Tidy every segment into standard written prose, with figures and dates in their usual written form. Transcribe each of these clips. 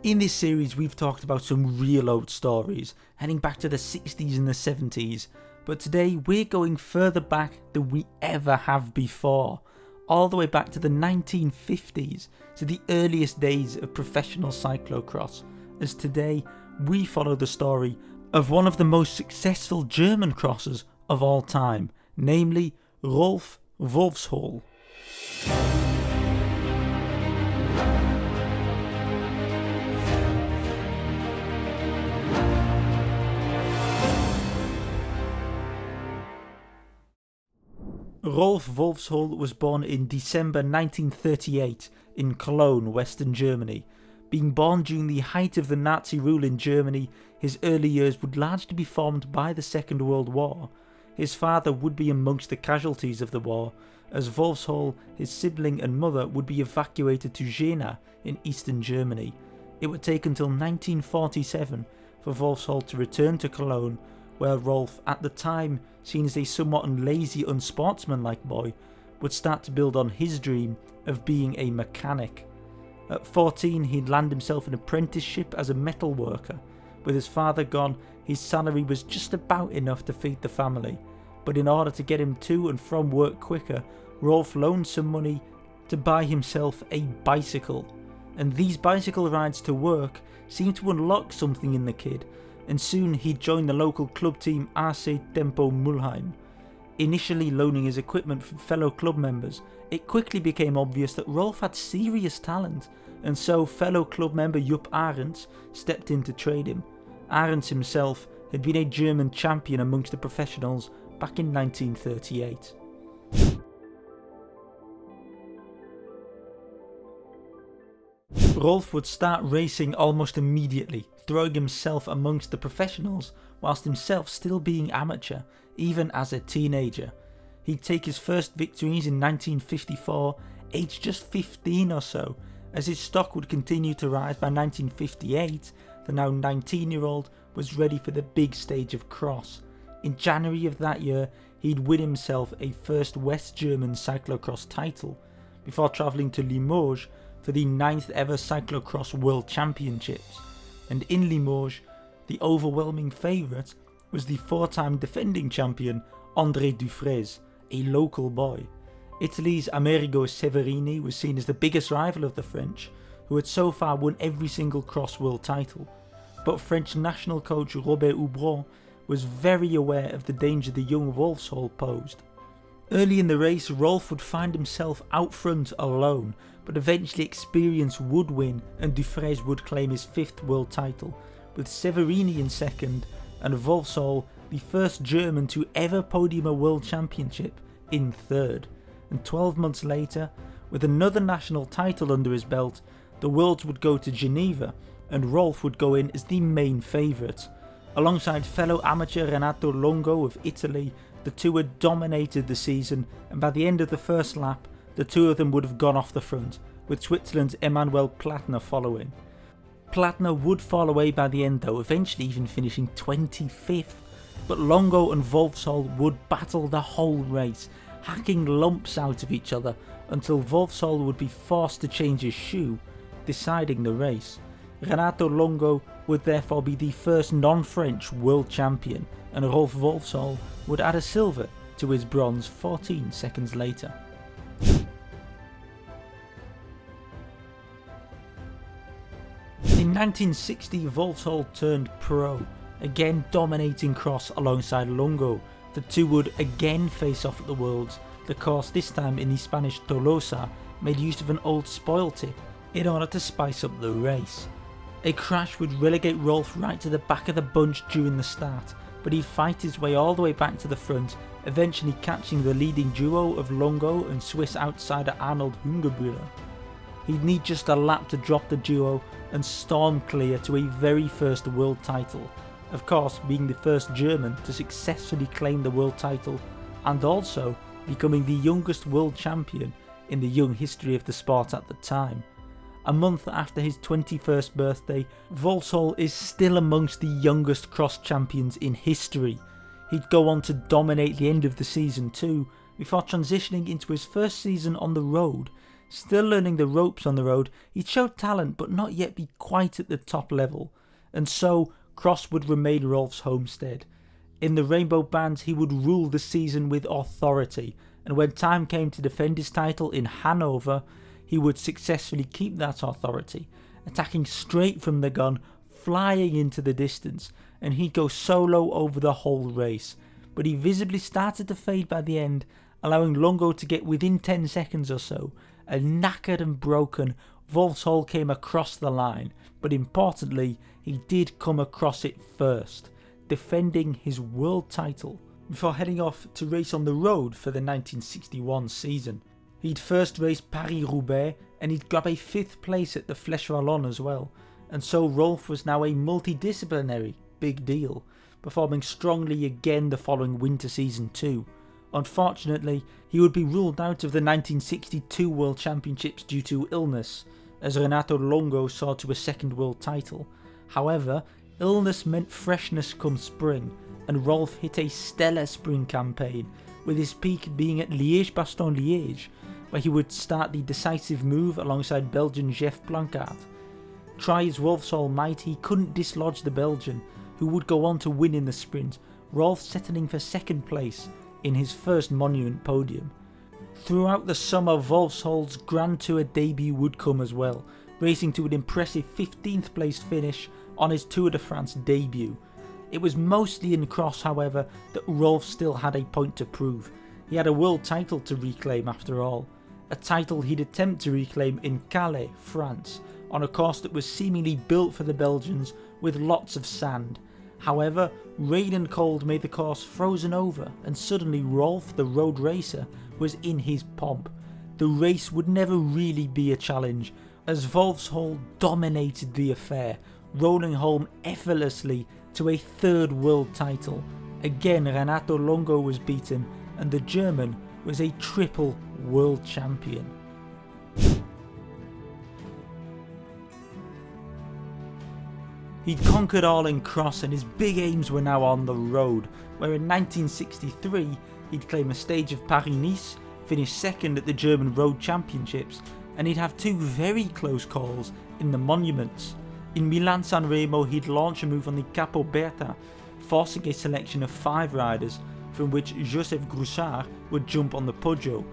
In this series we've talked about some real old stories, heading back to the 60s and the 70s, but today we're going further back than we ever have before, all the way back to the 1950s, to the earliest days of professional cyclocross, as today we follow the story of one of the most successful German crossers of all time, namely Rolf Wolfshohl. Rolf Wolfshohl was born in December 1938 in Cologne, Western Germany. Being born during the height of the Nazi rule in Germany, his early years would largely be formed by the Second World War. His father would be amongst the casualties of the war, as Wolfshohl, his sibling and mother would be evacuated to Jena in eastern Germany. It would take until 1947 for Wolfshohl to return to Cologne, where Rolf, at the time seen as a somewhat lazy, unsportsmanlike boy, would start to build on his dream of being a mechanic. At 14 he'd land himself an apprenticeship as a metal worker. With his father gone, his salary was just about enough to feed the family, but in order to get him to and from work quicker, Rolf loaned some money to buy himself a bicycle, and these bicycle rides to work seemed to unlock something in the kid, and soon he'd join the local club team RC Tempo Mulheim. Initially loaning his equipment from fellow club members, it quickly became obvious that Rolf had serious talent, and so fellow club member Jupp Arends stepped in to trade him. Arends himself had been a German champion amongst the professionals back in 1938. Rolf would start racing almost immediately, throwing himself amongst the professionals whilst himself still being amateur, even as a teenager. He'd take his first victories in 1954, aged just 15 or so. As his stock would continue to rise, by 1958, the now 19-year-old was ready for the big stage of cross. In January of that year, he'd win himself a first West German cyclocross title, before travelling to Limoges for the 9th ever Cyclocross World Championships. And in Limoges, the overwhelming favourite was the 4-time defending champion André Dufresne, a local boy. Italy's Amerigo Severini was seen as the biggest rival of the French, who had so far won every single cross world title, but French national coach Robert Hubron was very aware of the danger the young Wolfshohl posed. Early in the race, Rolf would find himself out front alone, but eventually experience would win and Dufresne would claim his 5th world title, with Severini in 2nd and Wolfshohl, the first German to ever podium a world championship, in 3rd. And 12 months later, with another national title under his belt, the Worlds would go to Geneva and Rolf would go in as the main favourite. Alongside fellow amateur Renato Longo of Italy, the two had dominated the season, and by the end of the first lap, the two of them would have gone off the front, with Switzerland's Emanuel Plattner following. Plattner would fall away by the end though, eventually even finishing 25th, but Longo and Wolfshohl would battle the whole race, hacking lumps out of each other until Wolfshohl would be forced to change his shoe, deciding the race. Renato Longo would therefore be the first non-French world champion, and Rolf Wolfshohl would add a silver to his bronze 14 seconds later. In 1960, Wolfshohl turned pro, again dominating cross alongside Longo. The two would again face off at the Worlds. The course, this time in the Spanish Tolosa, made use of an old spoil tip in order to spice up the race. A crash would relegate Rolf right to the back of the bunch during the start, but he'd fight his way all the way back to the front, eventually catching the leading duo of Longo and Swiss outsider Arnold Hungebühler. He'd need just a lap to drop the duo and storm clear to a very first world title, of course being the first German to successfully claim the world title and also becoming the youngest world champion in the young history of the sport at the time. A month after his 21st birthday, Wolfshohl is still amongst the youngest cross champions in history. He'd go on to dominate the end of the season too, before transitioning into his first season on the road, Still learning the ropes on the road, he'd showed talent but not yet be quite at the top level, and so Cross would remain Rolf's homestead. In the Rainbow Bands he would rule the season with authority, and when time came to defend his title in Hanover, he would successfully keep that authority, attacking straight from the gun, flying into the distance, and he'd go solo over the whole race. But he visibly started to fade by the end, allowing Longo to get within 10 seconds or so, and knackered and broken, Wolfshohl came across the line, but importantly, he did come across it first, defending his world title, before heading off to race on the road for the 1961 season. He'd first raced Paris-Roubaix, and he'd grab a 5th place at the Flèche Wallonne as well, and so Rolf was now a multi-disciplinary, big deal, performing strongly again the following winter season too. Unfortunately, he would be ruled out of the 1962 World Championships due to illness, as Renato Longo saw to a 2nd world title. However, illness meant freshness come spring, and Rolf hit a stellar spring campaign, with his peak being at Liège-Bastogne-Liège, where he would start the decisive move alongside Belgian Jeff Blancard. Try as Wolfshohl might, he couldn't dislodge the Belgian, who would go on to win in the sprint, Rolf settling for 2nd place in his first monument podium. Throughout the summer, Wolfshohl's Grand Tour debut would come as well, racing to an impressive 15th place finish on his Tour de France debut. It was mostly in cross, however, that Rolf still had a point to prove. He had a world title to reclaim after all, a title he'd attempt to reclaim in Calais, France, on a course that was seemingly built for the Belgians with lots of sand. However, rain and cold made the course frozen over, and suddenly Rolf, the road racer, was in his pomp. The race would never really be a challenge, as Wolfshohl dominated the affair, rolling home effortlessly to a 3rd world title. Again, Renato Longo was beaten, and the German was a triple world champion. He'd conquered all in cross, and his big aims were now on the road, where in 1963 he'd claim a stage of Paris-Nice, finish 2nd at the German Road Championships, and he'd have 2 very close calls in the monuments. In Milan-San Remo he'd launch a move on the Capo Berta, forcing a selection of 5 riders, from which Joseph Groussard would jump on the Poggio.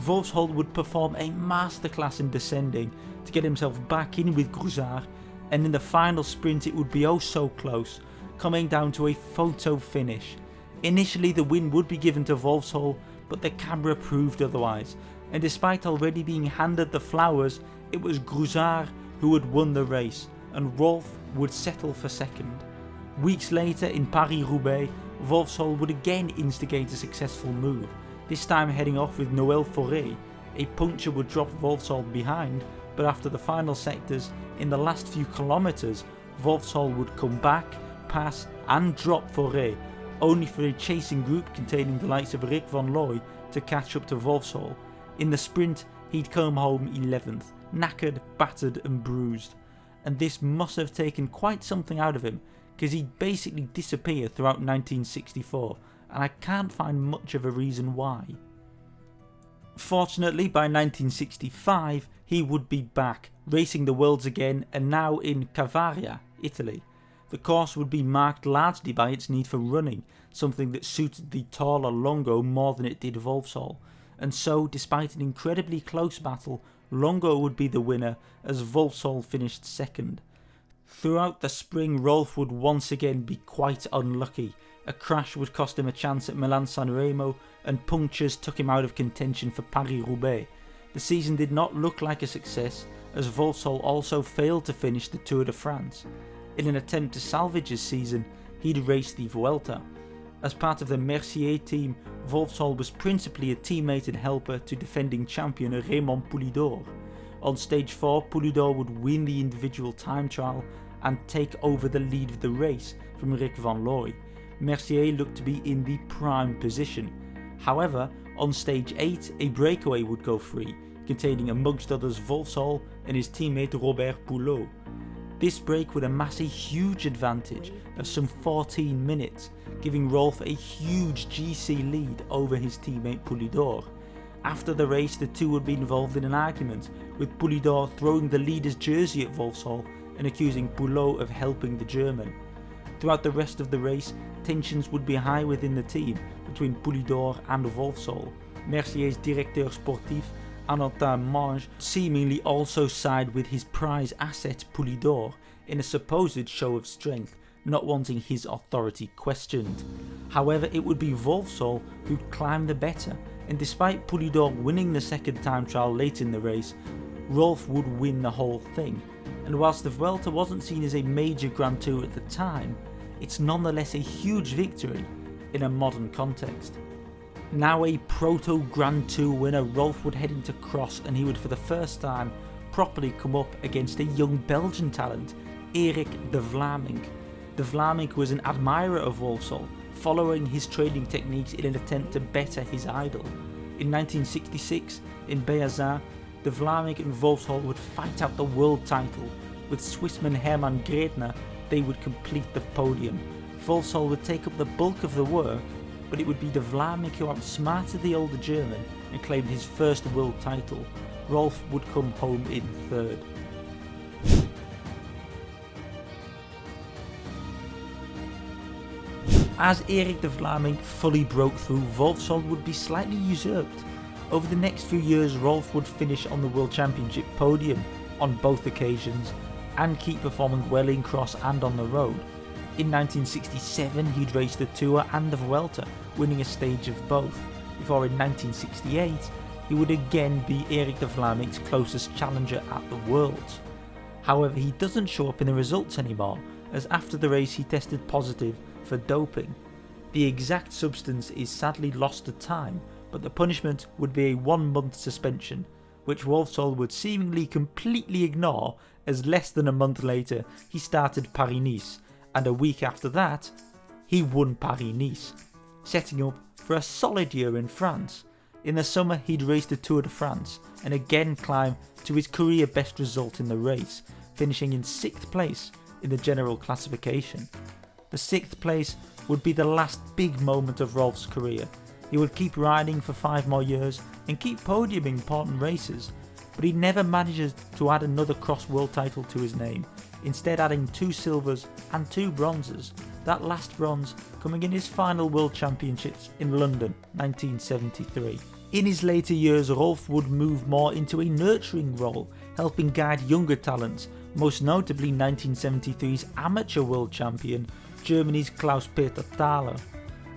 Wolfshohl would perform a masterclass in descending to get himself back in with Groussard, and in the final sprint it would be oh so close, coming down to a photo finish. Initially the win would be given to Wolfshohl, but the camera proved otherwise, and despite already being handed the flowers, it was Groussard who had won the race, and Rolf would settle for 2nd. Weeks later in Paris-Roubaix, Wolfshohl would again instigate a successful move, this time heading off with Noël Fauré. A puncture would drop Wolfshohl behind, but after the final sectors, in the last few kilometres, Wolfshohl would come back, pass and drop Fauré, only for a chasing group containing the likes of Rick van Looy to catch up to Wolfshohl. In the sprint, he'd come home 11th, knackered, battered and bruised, and this must have taken quite something out of him, because he'd basically disappear throughout 1964, and I can't find much of a reason why. Fortunately, by 1965, he would be back, racing the Worlds again, and now in Cavaria, Italy. The course would be marked largely by its need for running, something that suited the taller Longo more than it did Wolfshohl, and so, despite an incredibly close battle, Longo would be the winner as Wolfshohl finished 2nd. Throughout the spring, Rolf would once again be quite unlucky. A crash would cost him a chance at Milan-San Remo, and punctures took him out of contention for Paris-Roubaix. The season did not look like a success, as Wolfshohl also failed to finish the Tour de France. In an attempt to salvage his season, he'd raced the Vuelta. As part of the Mercier team, Wolfshohl was principally a teammate and helper to defending champion Raymond Poulidor. On stage 4, Poulidor would win the individual time trial and take over the lead of the race from Rick van Looy. Mercier looked to be in the prime position. However, on stage 8 a breakaway would go free, containing amongst others Wolfshohl and his teammate Robert Poulot. This break would amass a huge advantage of some 14 minutes, giving Rolf a huge GC lead over his teammate Poulidor. After the race, the two would be involved in an argument, with Poulidor throwing the leader's jersey at Wolfshohl and accusing Boulot of helping the German. Throughout the rest of the race, tensions would be high within the team between Poulidor and Wolfshohl. Mercier's directeur sportif, Anantin Mange, seemingly also sided with his prize asset Poulidor in a supposed show of strength, not wanting his authority questioned. However, it would be Wolfshohl who'd climb the better, and despite Poulidor winning the second time trial late in the race, Rolf would win the whole thing. And whilst the Vuelta wasn't seen as a major Grand Tour at the time, it's nonetheless a huge victory in a modern context. Now a proto-Grand Tour winner, Rolf would head into cross, and he would for the first time properly come up against a young Belgian talent, Erik de Vlaming. De Vlaming was an admirer of Wolfshohl, following his training techniques in an attempt to better his idol. In 1966, in Beasain, de Vlaming and Wolfshohl would fight out the world title. With Swissman Hermann Gretner, they would complete the podium. Wolfshohl would take up the bulk of the work, but it would be de Vlaming who outsmarted the older German and claimed his first world title. Rolf would come home in third. As Erik de Vlaming fully broke through, Wolfshohl would be slightly usurped. Over the next few years, Rolf would finish on the World Championship podium on both occasions and keep performing well in cross and on the road. In 1967, he'd raced the Tour and the Vuelta, winning a stage of both, before in 1968 he would again be Erik de Vlaming's closest challenger at the Worlds. However, he doesn't show up in the results anymore, as after the race he tested positive for doping. The exact substance is sadly lost to time, but the punishment would be a 1-month suspension, which Wolfshohl would seemingly completely ignore, as less than a month later he started Paris-Nice, and a week after that he won Paris-Nice, setting up for a solid year in France. In the summer he'd race the Tour de France and again climb to his career best result in the race, finishing in 6th place in the general classification. The 6th place would be the last big moment of Rolf's career. He would keep riding for 5 more years and keep podiuming important races, but he never manages to add another cross world title to his name, instead adding 2 silvers and 2 bronzes, that last bronze coming in his final World Championships in London 1973. In his later years, Rolf would move more into a nurturing role, helping guide younger talents, most notably 1973's amateur world champion, Germany's Klaus-Peter Thaler.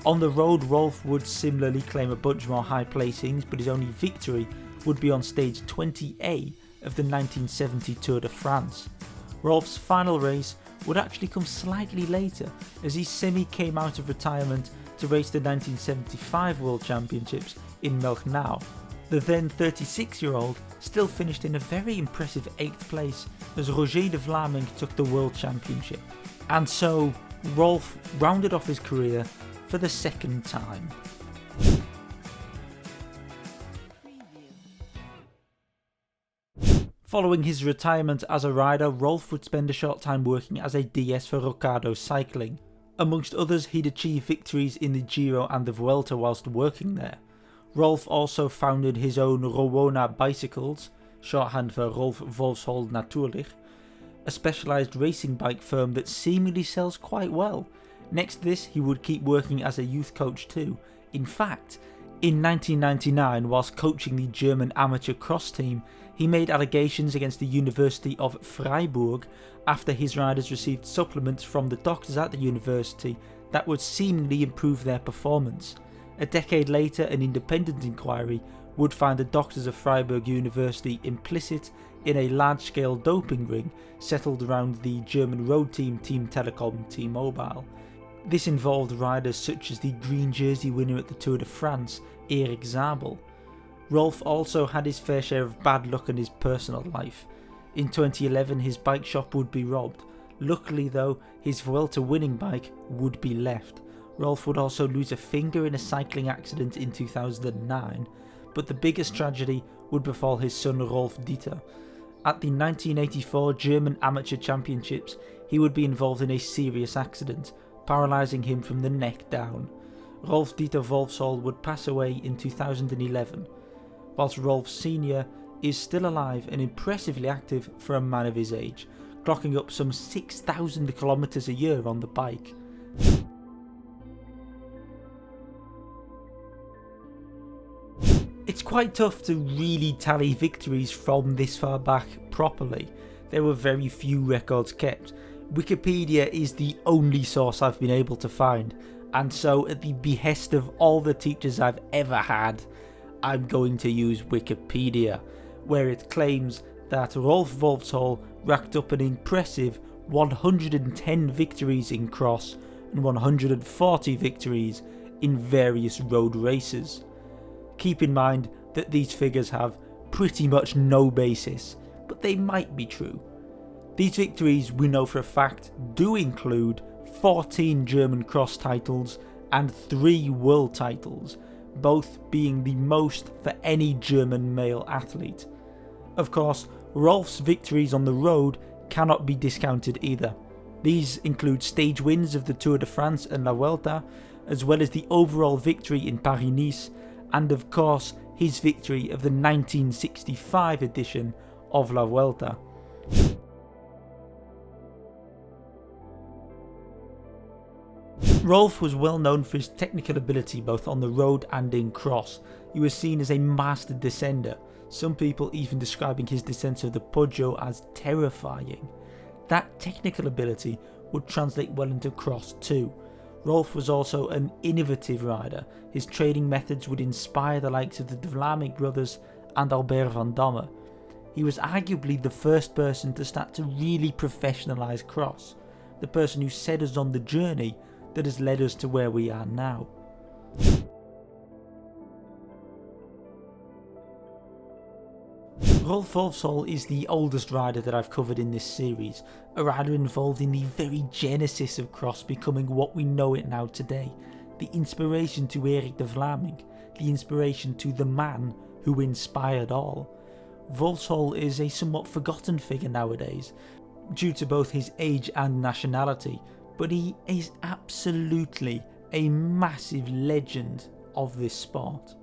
On the road, Rolf would similarly claim a bunch more high placings, but his only victory would be on stage 20A of the 1970 Tour de France. Rolf's final race would actually come slightly later, as he came out of retirement to race the 1975 World Championships in Melchnau. The then 36-year-old still finished in a very impressive 8th place, as Roger de Vlaming took the World Championship. And so, Rolf rounded off his career for the second time. Following his retirement as a rider, Rolf would spend a short time working as a DS for Rocado Cycling. Amongst others, he'd achieve victories in the Giro and the Vuelta whilst working there. Rolf also founded his own Rowona Bicycles, shorthand for Rolf Wolfshohl Natuurlijk, a specialised racing bike firm that seemingly sells quite well. Next to this, he would keep working as a youth coach too. In fact, in 1999, whilst coaching the German amateur cross team, he made allegations against the University of Freiburg after his riders received supplements from the doctors at the university that would seemingly improve their performance. A decade later, an independent inquiry would find the doctors of Freiburg University implicit in a large-scale doping ring settled around the German road team Team Telekom T-Mobile. This involved riders such as the green jersey winner at the Tour de France, Erik Zabel. Rolf also had his fair share of bad luck in his personal life. In 2011, his bike shop would be robbed. Luckily though, his Vuelta winning bike would be left. Rolf would also lose a finger in a cycling accident in 2009, but the biggest tragedy would befall his son Rolf Dieter. At the 1984 German Amateur Championships, he would be involved in a serious accident, paralysing him from the neck down. Rolf Dieter Wolfshohl would pass away in 2011. whilst Rolf Sr. is still alive and impressively active for a man of his age, clocking up some 6,000 kilometers a year on the bike. It's quite tough to really tally victories from this far back properly. There were very few records kept. Wikipedia is the only source I've been able to find, and so at the behest of all the teachers I've ever had, I'm going to use Wikipedia, where it claims that Rolf Wolfshohl racked up an impressive 110 victories in cross and 140 victories in various road races. Keep in mind that these figures have pretty much no basis, but they might be true. These victories, we know for a fact, do include 14 German cross titles and 3 world titles, both being the most for any German male athlete. Of course, Rolf's victories on the road cannot be discounted either. These include stage wins of the Tour de France and La Vuelta, as well as the overall victory in Paris-Nice, and of course his victory of the 1965 edition of La Vuelta. Rolf was well known for his technical ability both on the road and in cross. He was seen as a master descender, some people even describing his descent of the Poggio as terrifying. That technical ability would translate well into cross too. Rolf was also an innovative rider. His training methods would inspire the likes of the De Vlaming brothers and Albert van Damme. He was arguably the first person to start to really professionalise cross, the person who set us on the journey that has led us to where we are now. Rolf Wolfshohl is the oldest rider that I've covered in this series, a rider involved in the very genesis of cross becoming what we know it now today, the inspiration to Erik de Vlaming, the inspiration to the man who inspired all. Wolfshohl is a somewhat forgotten figure nowadays, due to both his age and nationality, but he is absolutely a massive legend of this sport.